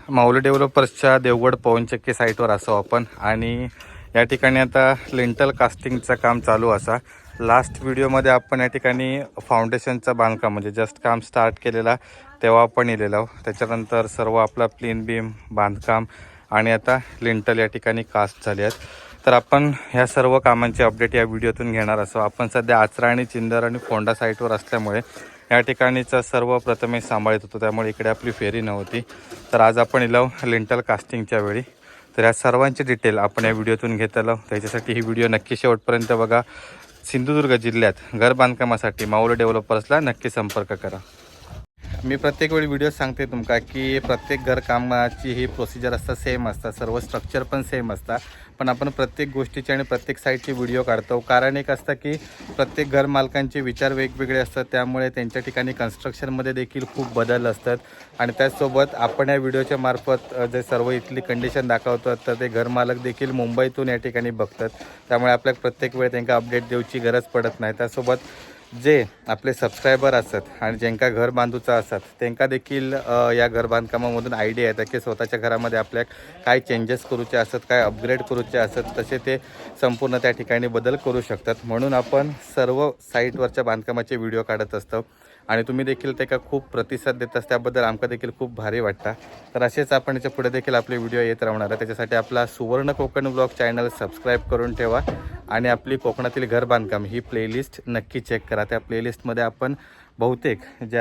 माऊली डेव्हलपर्सच्या देवगड पवनचक्की साईटवर असो आपण आणि या ठिकाणी आता लिंटल कास्टिंगचं काम चालू असा। लास्ट व्हिडिओमध्ये आपण या ठिकाणी फाउंडेशनचं बांधकाम म्हणजे जस्ट काम स्टार्ट केलेला तेव्हा आपण इलेलो। त्याच्यानंतर सर्व आपला प्लेन बीम बांधकाम आणि आता लिंटल या ठिकाणी कास्ट झाले आहेत। तर आपण ह्या सर्व कामांची अपडेट या व्हिडिओतून घेणार असो। आपण सध्या आचरा आणि चिंदर आणि फोंडा साईटवर असल्यामुळे या ठिकाणीचा सर्व प्रथमेश सांभाळत होतो, त्यामुळे इकडे आपली फेरी नव्हती। तर आज आपण इलो लिंटल कास्टिंगच्या वेळी। तर या सर्वांची डिटेल आपण या व्हिडिओतून घेत आलो। त्याच्यासाठी ही व्हिडिओ नक्की शेवटपर्यंत बघा। सिंधुदुर्ग जिल्ह्यात घर बांधकामासाठी माऊली डेव्हलपर्सला नक्की संपर्क करा। मी प्रत्येक वेळी व्हिडिओ सांगते तुमका की प्रत्येक घर कामाची ही प्रोसिजर असता सेम असता, सर्व स्ट्रक्चर पण सेम असता, पण आपण प्रत्येक गोष्टीची आणि प्रत्येक साईडची व्हिडिओ काढतो। कारण एक असतं की प्रत्येक घर मालकांचे विचार वेगवेगळे असतात, त्यामुळे त्यांच्या ठिकाणी कन्स्ट्रक्शनमध्ये देखील खूप बदल असतात। आणि त्याचसोबत आपण या व्हिडिओच्या मार्फत जे सर्व इथली कंडिशन दाखवतो तर ते घर मालक देखील मुंबईतून या ठिकाणी बघतात, त्यामुळे आपल्याला प्रत्येक वेळ त्यांना अपडेट देऊची गरज पडत नाही। त्यासोबत जे आपले सबस्क्रायबर असतात आणि ज्यांका घर बांधूचं असतात त्यांना देखील या घर बांधकामामधून आयडिया येतात की स्वतःच्या घरामध्ये आपल्याला काय चेंजेस करूचे असतात, काय अपग्रेड करूचे असतात, तसे ते संपूर्ण त्या ठिकाणी बदल करू शकतात। म्हणून आपण सर्व साईटवरच्या बांधकामाचे व्हिडिओ काढत असतो आणि तुम्ही देखील त्याला खूप प्रतिसाद देत असता, त्याबद्दल आमका देखील खूप भारी वाटतं। तर असेच आपण याच्या पुढे देखील आपले व्हिडिओ येत राहणार आहे। त्याच्यासाठी आपला सुवर्ण कोकण ब्लॉग चॅनल सबस्क्राईब करून ठेवा आणि आपली कोकणातील घर बांधकाम ही प्लेलिस्ट नक्की चेक करा। त्या प्लेलिस्टमध्ये आपण बहुतेक जे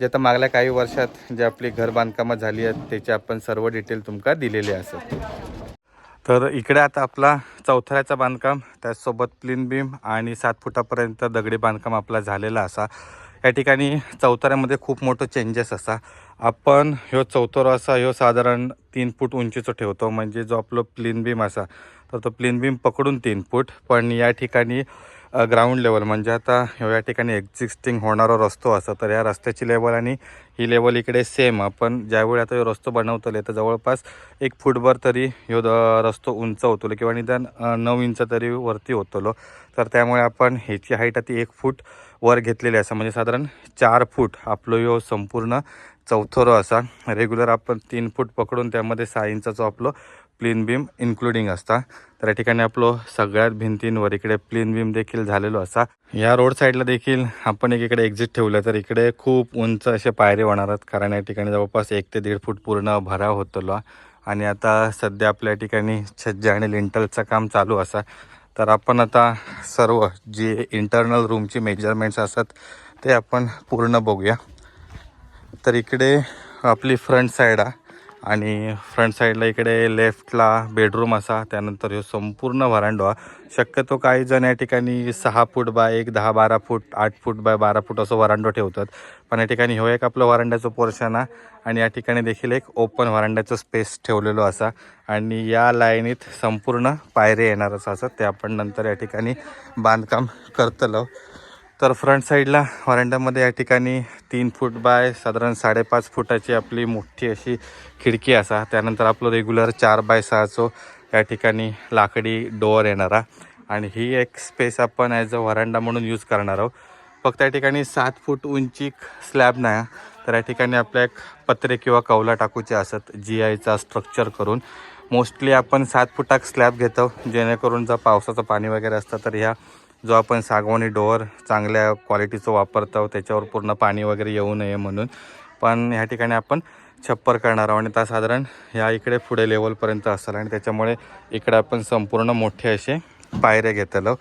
आता मागल्या काही वर्षात जे आपली घर बांधकामं झाली आहेत त्याचे आपण सर्व डिटेल तुमका दिलेले असत। तर इकडे आता आपला चौथऱ्याचा बांधकाम, त्याचसोबत प्लेन बीम आणि 7 फुटापर्यंत दगडी बांधकाम आपला झालेला असा। या ठिकाणी चौथऱ्यामध्ये खूप मोठं चेंजेस असा। आपण ह्यो चौथरा असा ह्यो साधारण 3 फूट उंचीचं ठेवतो, म्हणजे जो आपलं प्लेन बीम असा तर तो प्लेन बीम पकडून 3 फूट। पण या ठिकाणी ग्राउंड लेवल म्हणजे आता या ठिकाणी एक्झिस्टिंग होणारा रस्तो असा, तर या रस्त्याची लेवल आणि ही लेवल इकडे सेम। आपण ज्यावेळी आता रस्तो बनवतले तर जवळपास 1 फूटभर तरी ह्यो रस्तो उंच होतो किंवा निदान 9 इंच तरी वरती होतो। तर त्यामुळे आपण ह्याची हाईट आता 1 फूट वर घेतलेली असा, म्हणजे साधारण 4 फूट आपलं ह्यो संपूर्ण चौथरो असा। रेग्युलर आपण 3 फूट पकडून त्यामध्ये 6 इंचाचं आपलं प्लेन बीम इन्क्लुडिंग असता। तर या ठिकाणी आपलं सगळ्यात भिंतींवर इकडे प्लेन बीम देखील झालेलो असा। या रोड साईडला देखील आपण इकडे एक्झिट ठेवलं तर इकडे खूप उंच असे पायरे होणार आहेत, कारण या ठिकाणी जवळपास 1 ते 1.5 फूट पूर्ण भराव होतो। आणि आता सध्या आपल्या ठिकाणी छज्जा आणि लिंटलचं काम चालू असा। तर आपण आता सर्व जे इंटरनल रूमची मेजरमेंट्स असतात ते आपण पूर्ण बघूया। तर इकडे आपली फ्रंट साईड आहे आणि फ्रंट साईडला इकडे लेफ्टला बेडरूम असा, त्यानंतर ह्यो संपूर्ण व्हरांडो हा। शक्यतो काही जण या ठिकाणी 6 foot by 10-12 foot 8 foot by 12 फूट असं व्हरांडो ठेवतात, पण या ठिकाणी ह्यो एक आपलं व्हरांड्याचं पोर्शन आहे आणि या ठिकाणी देखील एक ओपन व्हरांड्याचं स्पेस ठेवलेलो असा। आणि या लाईनीत संपूर्ण पायरे येणारच असं, ते आपण नंतर या ठिकाणी बांधकाम करतलो। तर फ्रंट साईडला व्हरांड्यामध्ये या ठिकाणी 3 फूट बाय साधारण 5.5 फुटाची आपली मोठी अशी खिडकी असा। त्यानंतर आपलं रेग्युलर 4 बाय 6 या ठिकाणी लाकडी डोअर येणारा आणि ही एक स्पेस आपण ॲज अ व्हरांडा म्हणून यूज करणार आहोत। फक्त या ठिकाणी 7 फूट उंची स्लॅब नाही, तर या ठिकाणी आपल्या एक पत्रे किंवा कौला टाकूचे असत GIचा स्ट्रक्चर करून। मोस्टली आपण 7 फुटाक स्लॅब घेतो, जेणेकरून जर पावसाचं पाणी वगैरे असतं तर ह्या जो आपण सागवानी डोअर चांगल्या क्वालिटीचं वापरतो त्याच्यावर पूर्ण पाणी वगैरे येऊ नये म्हणून। पण ह्या ठिकाणी आपण छप्पर करणार आहोत आणि त्या साधारण ह्या इकडे पुढे लेवलपर्यंत असेल आणि त्याच्यामुळे इकडे आपण संपूर्ण मोठे असे पायरे घेतलो।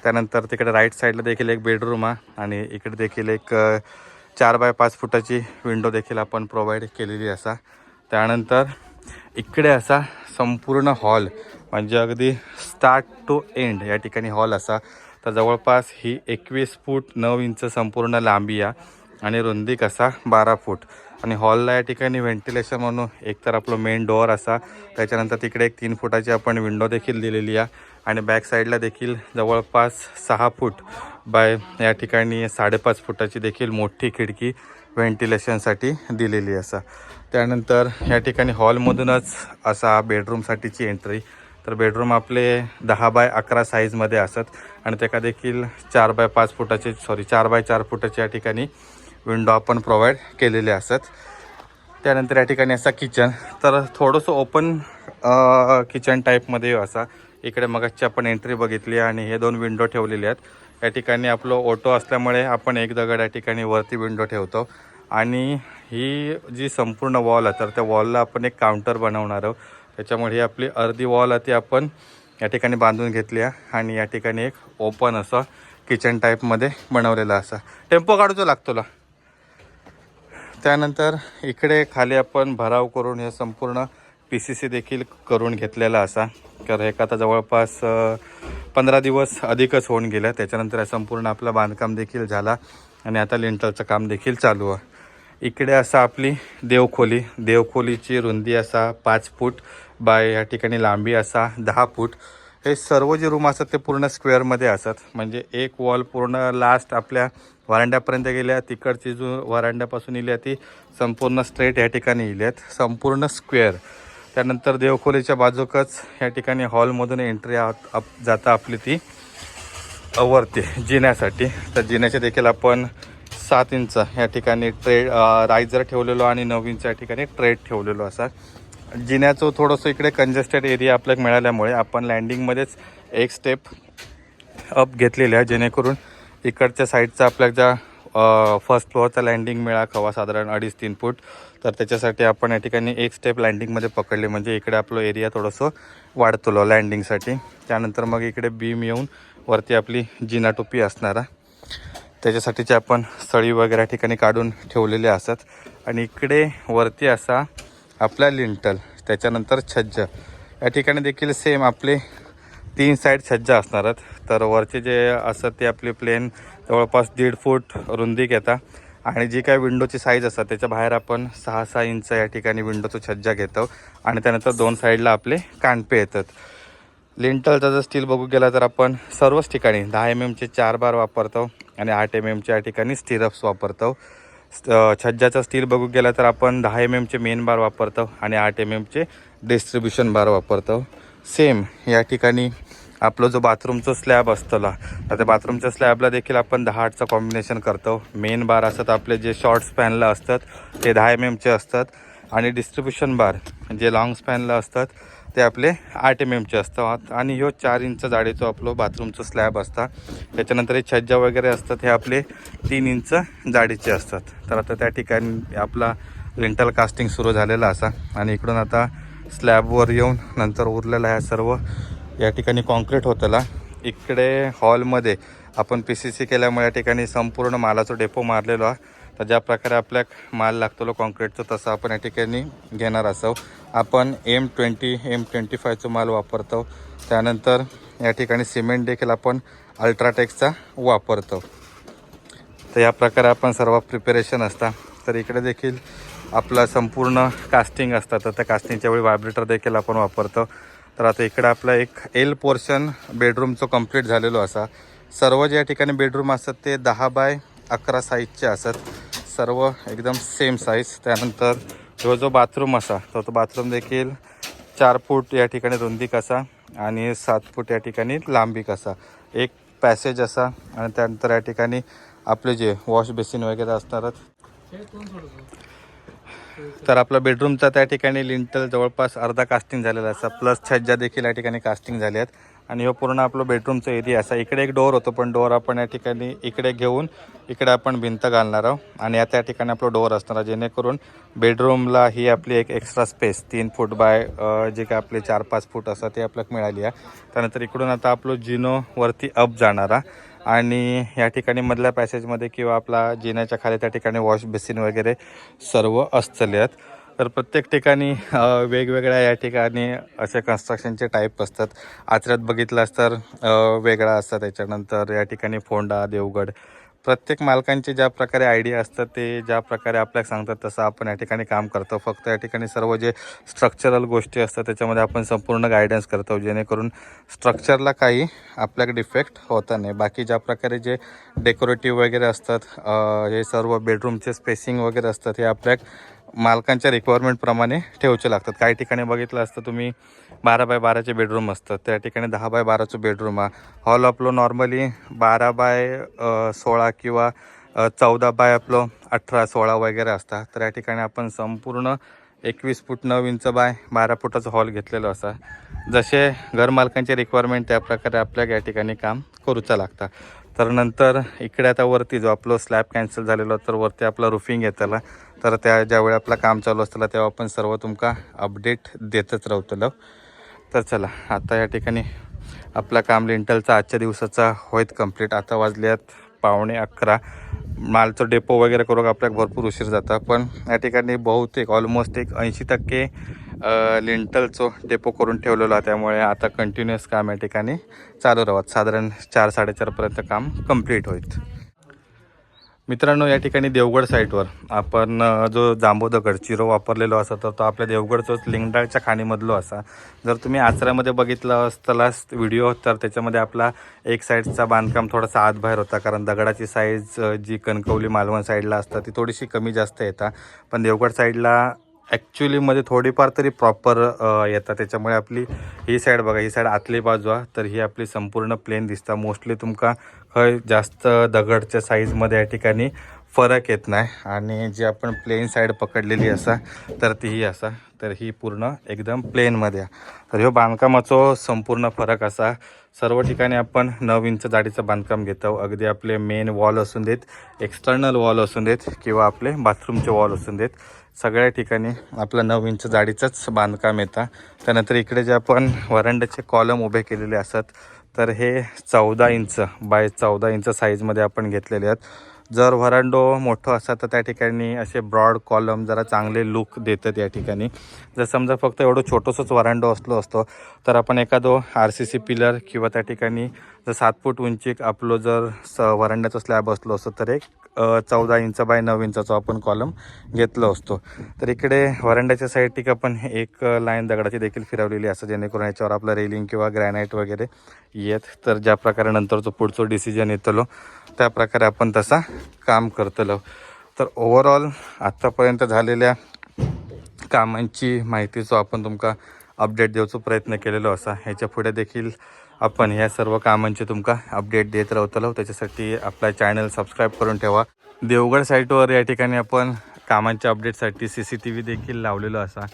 त्यानंतर तिकडे राईट साईडला देखील एक बेडरूम आहे आणि इकडे देखील एक 4 बाय 5 फुटाची विंडो देखील आपण प्रोव्हाइड केलेली असा। त्यानंतर इकडे असा संपूर्ण हॉल, म्हणजे अगदी स्टार्ट टू एंड या ठिकाणी हॉल असा। तर जवळपास ही 21 फूट 9 इंच संपूर्ण लांबी आहे आणि रुंदी कसा 12 फूट। आणि हॉलला या ठिकाणी व्हेंटिलेशन म्हणून एकतर आपलं मेन डोअर असा, त्याच्यानंतर तिकडे एक 3 फुटाची आपण विंडो देखील दिलेली आहे आणि बॅक साईडला देखील जवळपास 6 फूट बाय या ठिकाणी 5.5 फुटाची देखील मोठी खिडकी व्हेंटिलेशनसाठी दिलेली असा। त्यानंतर या ठिकाणी हॉलमधूनच असा बेडरूमसाठीची एंट्री। तर बेडरूम आपले 10 बाय 11 साईजमध्ये असत आणि त्याका देखील 4 बाय 4 बाय 4 फुटाची या ठिकाणी विंडो आपण प्रोव्हाइड केलेले असत। त्यानंतर या ठिकाणी असा किचन, तर थोडंसं ओपन किचन टाईपमध्ये असा. इकडे मगाची आपण एंट्री बघितली आणि हे 2 विंडो ठेवलेले आहेत. या ठिकाणी आपलं ऑटो असल्यामुळे आपण एक दगड या ठिकाणी वरती विंडो ठेवतो. आणि ही जी संपूर्ण वॉल आहे तर त्या वॉलला आपण एक काउंटर बनवणार आहोत. त्याच्यामुळे ही आपली अर्धी वॉल आहे ती आपण या ठिकाणी बांधून घेतली आहे आणि या ठिकाणी एक ओपन असं किचन टाईपमध्ये बनवलेला असा. टेम्पो काढूचो लागतो ला. त्यानंतर इकडे खाली आपण भराव करून हे संपूर्ण PCC देखील करून घेतलेला असा. तर हे आता जवळपास 15 दिवस अधिकच होऊन गेलं. त्याच्यानंतर संपूर्ण आपलं बांधकाम देखील झाला आणि आता लिंटलचं काम देखील चालू आहे. इकडे असा आपली देवखोलीची रुंदी असा 5 फूट बाय या ठिकाणी लांबी असा 10 फूट. हे सर्व जे रूम असतात ते पूर्ण स्क्वेअरमध्ये असतात. म्हणजे एक वॉल पूर्ण लास्ट आपल्या वरांड्यापर्यंत गेल्या, तिकडची जो वरांड्यापासून इली ती संपूर्ण स्ट्रेट या ठिकाणी इली आहेत, संपूर्ण स्क्वेअर. त्यानंतर देवखोलीच्या बाजूकच या ठिकाणी हॉलमधून एंट्री जाता आपली ती वरती जिन्यासाठी. तर जिन्याचे देखील आपण 7 इंच या ठिकाणी रायझर ठेवलेलो आणि 9 इंच या ठिकाणी ट्रेड ठेवलेलो असा. जिन्याचं थोडंसं इकडे कंजेस्टेड एरिया आपल्याला मिळाल्यामुळे आपण लँडिंगमध्येच एक स्टेप अप घेतलेले आहे, जेणेकरून इकडच्या साईडचा आपल्या ज्या फर्स्ट फ्लोअरचा लँडिंग मिळावा साधारण 2.5-3 फूट. तर त्याच्यासाठी आपण या ठिकाणी एक स्टेप लँडिंगमध्ये पकडले, म्हणजे इकडे आपलं एरिया थोडंसं वाढतो लँडिंगसाठी. त्यानंतर मग इकडे बीम येऊन वरती आपली जिना टोपी असणारा, त्याच्यासाठीचे आपण सळी वगैरे या ठिकाणी काढून ठेवलेले असतात. आणि इकडे वरती असा आपला लिंटल, त्याच्यानंतर छज्जा. या ठिकाणी देखील सेम आपले 3 साईड छज्जा असणार आहेत. तर वरचे जे असतात ते आपले प्लेन जवळपास 1.5 फूट रुंदी घेतात आणि जी काय विंडोची साईज असतात त्याच्या बाहेर आपण 6-6 इंच या ठिकाणी विंडोचं छज्जा घेतो आणि त्यानंतर 2 साईडला आपले कानपे येतात. लिंटलचा जर स्टील बघू गेला तर आपण सर्वच ठिकाणी 10 mm 4 बार वापरतो आणि 8 mm या ठिकाणी स्टिरप्स वापरतो. छज्जाचा स्टील बघू गेला तर आपण 10 mm मेन बार वापरतो आणि 8 mm डिस्ट्रीब्युशन बार वापरतो. सेम या ठिकाणी आपलं जो बाथरूमचं स्लॅब असतं तर त्या बाथरूमच्या स्लॅबला देखील आपण 10-8चं कॉम्बिनेशन करतो. मेन बार असतात आपले जे शॉर्ट स्पॅनला असतात ते 10 mm असतात आणि डिस्ट्रीब्युशन बार जे लॉंग स्पॅनला असतात ते आपले 8 mm असतात. आणि ह्यो 4 इंच जाडीचं आपलं बाथरूमचं स्लॅब असतात. त्याच्यानंतर हे छज्जा वगैरे असतात हे आपले 3 इंच जाडीचे असतात. तर आता त्या ठिकाणी आपला लिंटल कास्टिंग सुरू झालेला असा आणि इकडून आता स्लॅबवर येऊन नंतर उरलेला ह्या सर्व या ठिकाणी कॉन्क्रीट होतला. इकडे हॉलमध्ये आपण PCC केल्यामुळे या ठिकाणी संपूर्ण मालाचा डेपो मारलेलो आहे. तर ज्या प्रकारे आपल्या माल लागतो कॉन्क्रीटचं तसं आपण या ठिकाणी घेणार असो. आपण M20 M25चं माल वापरतो. त्यानंतर या ठिकाणी सिमेंट देखील आपण अल्ट्राटेकचा वापरतो. तर या प्रकारे आपण सर्व प्रिपेरेशन असतात. तर इकडे देखील आपलं संपूर्ण कास्टिंग असतं, तर त्या कास्टिंगच्या वेळी व्हायब्रेटर देखील आपण वापरतो. तर आता इकडे आपला एक एल पोर्शन बेडरूमचं कंप्लीट झालेलो असा. सर्व जे या ठिकाणी बेडरूम असतात ते 10 बाय 11 साईजचे असतात, सर्व एकदम सेम साईज. त्यानंतर जो बाथरूम असा तो बाथरूम देखील 4 फूट या ठिकाणी रुंदी कसा आणि 7 फूट या ठिकाणी लांबी कसा, एक पॅसेज असा. आणि त्यानंतर या ठिकाणी आपले जे वॉश बेसिन वगैरे असणार. तर आपला बेडरूमचा त्या ठिकाणी लिंटल जवळपास अर्धा कास्टिंग झालेला असा, प्लस छज्जा देखील या ठिकाणी कास्टिंग झाले आहेत. आणि हे पूर्ण आपलं बेडरूमचा एरिया असा. इकडे एक डोअर होतो, पण डोअर आपण या ठिकाणी इकडे घेऊन इकडे आपण भिंत घालणार आहोत आणि त्या ठिकाणी आपलं डोअर असणार, जेणेकरून बेडरूमला ही आपली एक extra space 3 foot by J काय आपले 4-5 फूट असतात ते आपल्याला मिळाली आहे. त्यानंतर इकडून आता आपलं जिनोवरती अप जाणारा आणि या ठिकाणी मधल्या पॅसेजमध्ये किंवा आपला जिन्याच्या खाली त्या ठिकाणी वॉश बेसिन वगैरे सर्व असतले आहेत. तर प्रत्येक ठिकाणी वेगवेगळ्या या ठिकाणी असे कन्स्ट्रक्शनचे टाईप असतात. आचऱ्यात बघितलास तर वेगळा असतात. त्याच्यानंतर या ठिकाणी फोंडा, देवगड, प्रत्येक मालकांचे ज्या प्रकारे आयडिया असतात ते ज्या प्रकारे आपल्याला सांगतात तसं आपण या ठिकाणी काम करतो. फक्त या ठिकाणी सर्व जे स्ट्रक्चरल गोष्टी असतात त्याच्यामध्ये आपण संपूर्ण गायडन्स करतो, जेणेकरून स्ट्रक्चरला काही आपल्याला डिफेक्ट होता नाही. बाकी ज्या प्रकारे जे डेकोरेटिव्ह वगैरे असतात, हे सर्व बेडरूमचे स्पेसिंग वगैरे असतात, हे आपल्या मालकांच्या रिक्वायरमेंटप्रमाणे ठेवचे लागतात. काही ठिकाणी बघितलं असतं तुम्ही 12 बाय 12चे बेडरूम असतात, त्या ठिकाणी 10 बाय 12चं बेडरूम आहे. हॉल आपलं नॉर्मली 12 बाय 16 किंवा 14 बाय आपलं 18-16 वगैरे असतात. तर या ठिकाणी आपण संपूर्ण 21 फूट 9 इंच बाय 12 फुटाचा हॉल घेतलेला असा. जसे घरमालकांचे रिक्वायरमेंट त्याप्रकारे आपल्याला या ठिकाणी काम करूचा लागतं. तर नंतर इकडे आता वरती जो आपलं स्लॅब कॅन्सल झालेलो तर वरती आपला रुफिंग येतला. तर त्या ज्यावेळी आपलं काम चालू असतं तेव्हा आपण सर्व तुमका अपडेट देतच राहतलो. तर चला आता या ठिकाणी आपला काम लिंटलचा आजच्या दिवसाचा होईत कंप्लीट. आता वाजल्यात 11:15. मालचं डेपो वगैरे करू आपल्याला भरपूर उशीर जाता. पण या ठिकाणी बहुतेक ऑलमोस्ट एक 80% लिंटलचं डेपो करून ठेवलेलं आहे. त्यामुळे आता कंटिन्युअस काम या ठिकाणी चालू राहत. साधारण 4-4:30पर्यंत काम कंप्लीट होईल. मित्रांनो, या ठिकाणी देवगड साईटवर आपण जो जांभू दगड चिरो वापरलेलो असा तर तो आपल्या देवगडचोच लिंगडाळच्या खाणीमधलो असा. जर तुम्ही आचऱ्यामध्ये बघितलं असताना व्हिडिओ तर त्याच्यामध्ये आपला एक साईडचा बांधकाम थोडासा आत बाहेर होता, कारण दगडाची साईज जी कणकवली मालवण साईडला असतात ती थोडीशी कमी जास्त येतात. पण देवगड साईडला ॲक्च्युलीमध्ये थोडीफार तरी प्रॉपर येतात. त्याच्यामुळे आपली ही साईड बघा, ही साईड आतली बाजू आहे तर ही आपली संपूर्ण प्लेन दिसता. मोस्टली तुमका खय जास्त दगडच्या साईजमध्ये या ठिकाणी फरक येत नाही. आणि जी आपण प्लेन साईड पकडलेली असा तर तीही असा तर ही पूर्ण एकदम प्लेनमध्ये आहे. तर ह्यो बांधकामाचो संपूर्ण फरक असा. सर्व ठिकाणी आपण 9 इंच जाडीचं बांधकाम घेतो. अगदी आपले मेन वॉल असून देत, एक्सटर्नल वॉल असून देत किंवा आपले बाथरूमचे वॉल असून देत, सगळ्या ठिकाणी आपलं 9 इंच जाडीचंच बांधकाम येतं. त्यानंतर इकडे जे आपण वरांड्याचे कॉलम उभे केलेले असतात तर हे 14 इंच बाय 14 इंच साईजमध्ये आपण घेतलेले आहेत. जर व्हरांडो मोठं असतात तर त्या ठिकाणी असे ब्रॉड कॉलम जरा चांगले लुक देतात या ठिकाणी. जर समजा फक्त एवढं छोटंसंच व्हरांडो असतो तर आपण एखादो RCC पिलर किंवा त्या ठिकाणी जर 7 फूट उंची आपलं जर व्हरांड्याचा स्लॅब असलो असतो तर एक 14 इंच बाय 9 इंचाचा आपण कॉलम घेतलो असतो. तर इकडे व्हरांड्याच्या साईडला आपण एक लाईन दगडाची देखील फिरवलेली असं, जेणेकरून याच्यावर आपलं रेलिंग किंवा ग्रॅनाईट वगैरे येत. तर ज्या प्रकारे नंतरचं पुढचं डिसिजन येतलो त्या प्रकारे आपण तसा काम करतलो. तर ओव्हरऑल आत्तापर्यंत झालेल्या कामांची माहितीचो आपण तुमका अपडेट देऊचा प्रयत्न केलेलो असा. ह्याच्या पुढे देखील आपण ह्या सर्व कामांचे तुमका अपडेट देत राहतलो. त्याच्यासाठी आपला चॅनल सबस्क्राईब करून ठेवा. देवगड साईटवर या ठिकाणी आपण कामांच्या अपडेटसाठी CCTV देखील लावलेलो असा,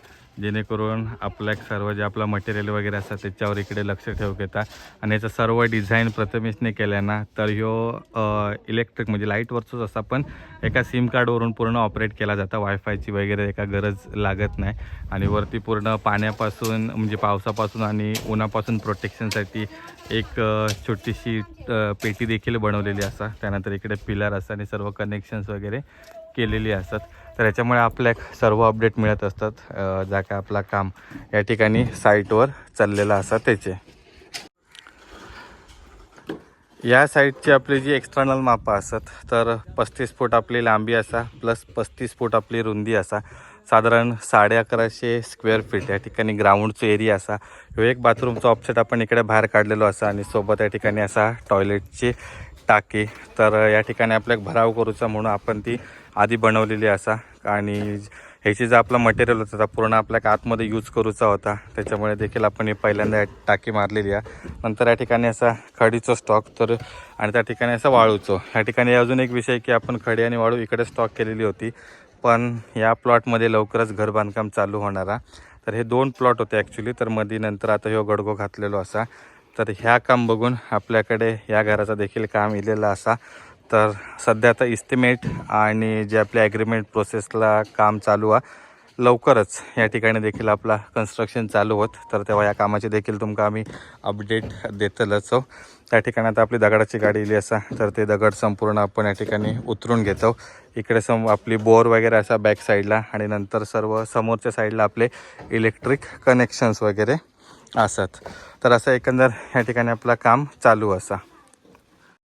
जेणेकरून आपल्या सर्व जे आपलं मटेरियल वगैरे असतात त्याच्यावर इकडे लक्ष ठेवू येतात. आणि याचं सर्व डिझाईन प्रथमेशने केल्याना तर ह्यो इलेक्ट्रिक म्हणजे लाईटवरचंच असं पण एका सिम कार्डवरून पूर्ण ऑपरेट केला जातं. वायफायची वगैरे एका गरज लागत नाही. आणि वरती पूर्ण पाण्यापासून म्हणजे पावसापासून आणि उन्हापासून प्रोटेक्शनसाठी एक छोटीशी पेटी देखील बनवलेली असतात. त्यानंतर इकडे पिलर असतात आणि सर्व कनेक्शन्स वगैरे केलेली असतात. तर याच्यामुळे आपल्या सर्व अपडेट मिळत असतात जा काय आपला काम या ठिकाणी साईटवर चाललेलं असतात त्याचे. या साईडची आपली जी एक्सटर्नल मापं असतात तर 35 फूट आपली लांबी असा प्लस 35 फूट आपली रुंदी असा. साधारण 1150 स्क्वेअर फीट या ठिकाणी ग्राउंडचं एरिया असा. ह्यो एक बाथरूमचा ऑफसेट आपण इकडे बाहेर काढलेलो असा आणि सोबत या ठिकाणी असा टॉयलेटची टाकी. तर या ठिकाणी आपल्याला भराव करूचा म्हणून आपण ती आधी बनवलेली असा. आणि ह्याची जर आपलं मटेरियल होतं तर पूर्ण आपल्याला आतमध्ये यूज करूचा होता, त्याच्यामुळे देखील आपण ही पहिल्यांदा टाकी मारलेली आहे. नंतर या ठिकाणी असा खडीचं स्टॉक तर आणि त्या ठिकाणी असं वाळूचं. ह्या ठिकाणी अजून एक विषय की आपण खडी आणि वाळू इकडे स्टॉक केलेली होती, पण या प्लॉटमध्ये लवकरच घर बांधकाम चालू होणारा. तर हे 2 प्लॉट होते ॲक्च्युली. तर मध्ये नंतर आता ह्यो गडगो घातलेलो असा. तर ह्या काम बघून आपल्याकडे या घराचा देखील काम इलेलं असा. तर सध्या आता इस्टिमेट आणि जे आपल्या ॲग्रीमेंट प्रोसेसला काम चालू आहे, लवकरच या ठिकाणी देखील आपला कन्स्ट्रक्शन चालू होत. तर तेव्हा या कामाचे देखील तुमका आम्ही अपडेट देतलंच. त्या ठिकाणी आता आपली दगडाची गाडी इली असा तर ते दगड संपूर्ण आपण या ठिकाणी उतरून घेतो. इकडे आपली बोर वगैरे असा बॅक साईडला आणि नंतर सर्व समोरच्या साईडला आपले इलेक्ट्रिक कनेक्शन्स वगैरे असतात. तर असं एकंदर या ठिकाणी आपलं काम चालू असा.